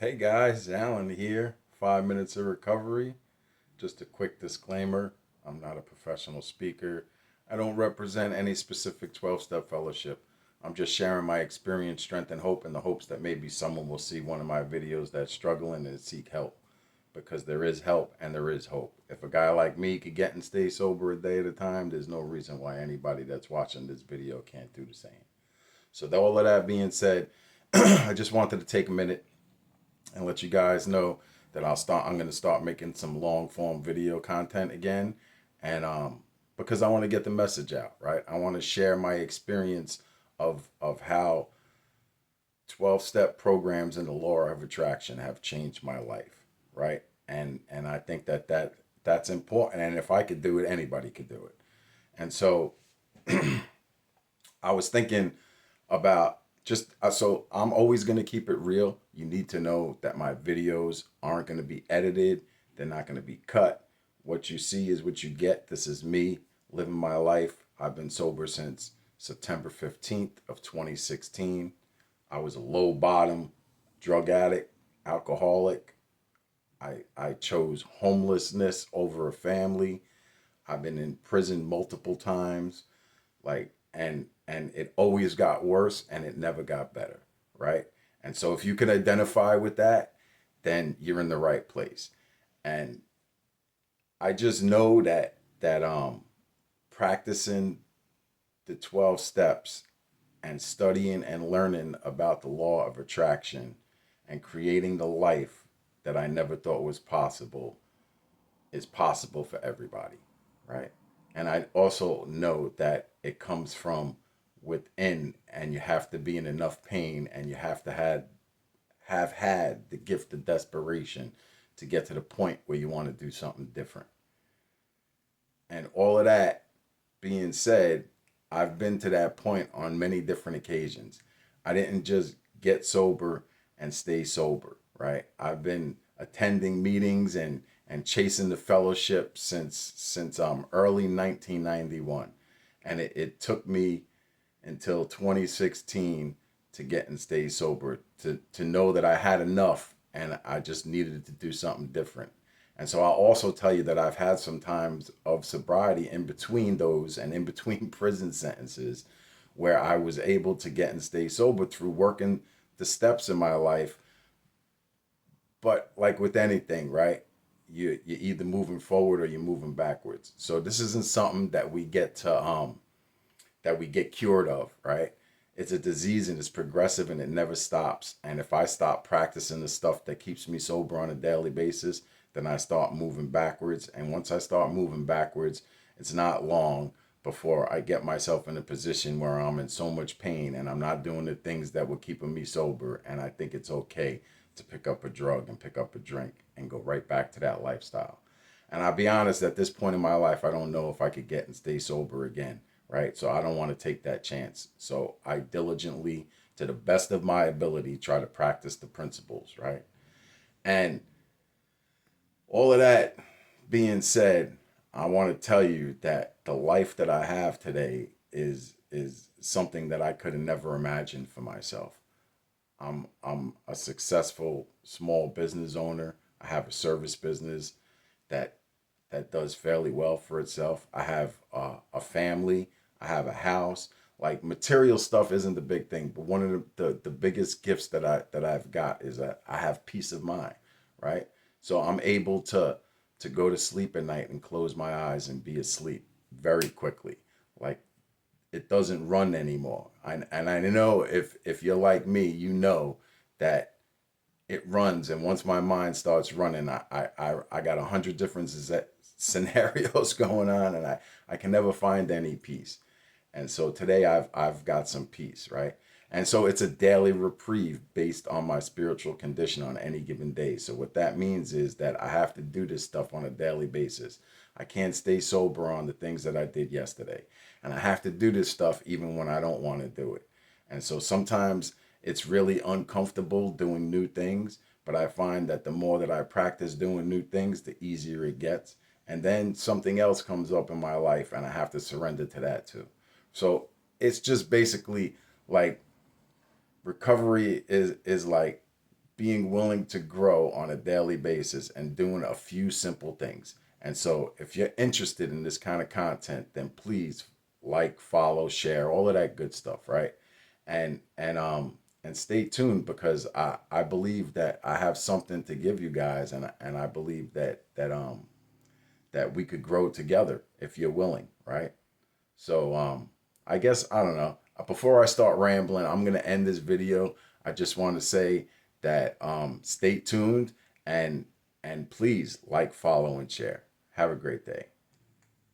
Hey guys, Alan here. 5 minutes of recovery. Just a quick disclaimer, I'm not a professional speaker. I don't represent any specific 12 step fellowship. I'm just sharing my experience, strength, and hope in the hopes that maybe someone will see one of my videos that's struggling and seek help. Because there is help and there is hope. If a guy like me could get and stay sober a day at a time, there's no reason why anybody that's watching this video can't do the same. So, all of that being said, I just wanted to take a minute and let you guys know that I'm going to start making some long form video content again, and because I want to get the message out, right? I want to share my experience of how 12 step programs in the law of attraction have changed my life, right? And I think that's important, and if I could do it, anybody could do it. And so I was thinking about just so I'm always going to keep it real. You need to know that my videos aren't going to be edited, they're not going to be cut. What you see is what you get. This is me living my life. I've been sober since September 15th of 2016. I was a low bottom drug addict, alcoholic. I chose homelessness over a family. I've been in prison multiple times, like, and it always got worse and it never got better, right? And so if you can identify with that, then you're in the right place. And I just know that practicing the 12 steps and studying and learning about the law of attraction and creating the life that I never thought was possible is possible for everybody, right? And I also know that it comes from within, and you have to be in enough pain, and you have to have had the gift of desperation to get to the point where you want to do something different. And all of that being said, I've been to that point on many different occasions. I didn't just get sober and stay sober, right? I've been attending meetings and chasing the fellowship since early 1991, and it took me until 2016 to get and stay sober to know that I had enough and I just needed to do something different. And so I'll also tell you that I've had some times of sobriety in between those and in between prison sentences where I was able to get and stay sober through working the steps in my life. But like with anything, right? You're either moving forward or you're moving backwards. So this isn't something that we get cured of, right? It's a disease and it's progressive and it never stops. And if I stop practicing the stuff that keeps me sober on a daily basis, then I start moving backwards. And once I start moving backwards, it's not long before I get myself in a position where I'm in so much pain and I'm not doing the things that were keeping me sober. And I think it's okay to pick up a drug and pick up a drink and go right back to that lifestyle. And I'll be honest, at this point in my life, I don't know if I could get and stay sober again, right? So I don't want to take that chance. So I diligently, to the best of my ability, try to practice the principles, right? And all of that being said, I want to tell you that the life that I have today is something that I could have never imagined for myself. I'm a successful small business owner. I have a service business that does fairly well for itself. I have a family. I have a house. Like material stuff isn't the big thing, but one of the biggest gifts that I've got is that I have peace of mind, right? So I'm able to go to sleep at night and close my eyes and be asleep very quickly. Like it doesn't run anymore. And I know if you're like me, you know that it runs, and once my mind starts running, I got 100 different scenarios going on, and I can never find any peace. And so today I've got some peace, right? And so it's a daily reprieve based on my spiritual condition on any given day. So what that means is that I have to do this stuff on a daily basis. I can't stay sober on the things that I did yesterday. And I have to do this stuff even when I don't want to do it. And so sometimes it's really uncomfortable doing new things, but I find that the more that I practice doing new things, the easier it gets. And then something else comes up in my life and I have to surrender to that too. So it's just basically like recovery is like being willing to grow on a daily basis and doing a few simple things. And so if you're interested in this kind of content, then please like, follow, share, all of that good stuff, right? And stay tuned, because I believe that I have something to give you guys, and I believe that we could grow together if you're willing, right? So I guess I don't know. Before I start rambling, I'm gonna end this video. I just want to say that stay tuned, and please like, follow, and share. Have a great day.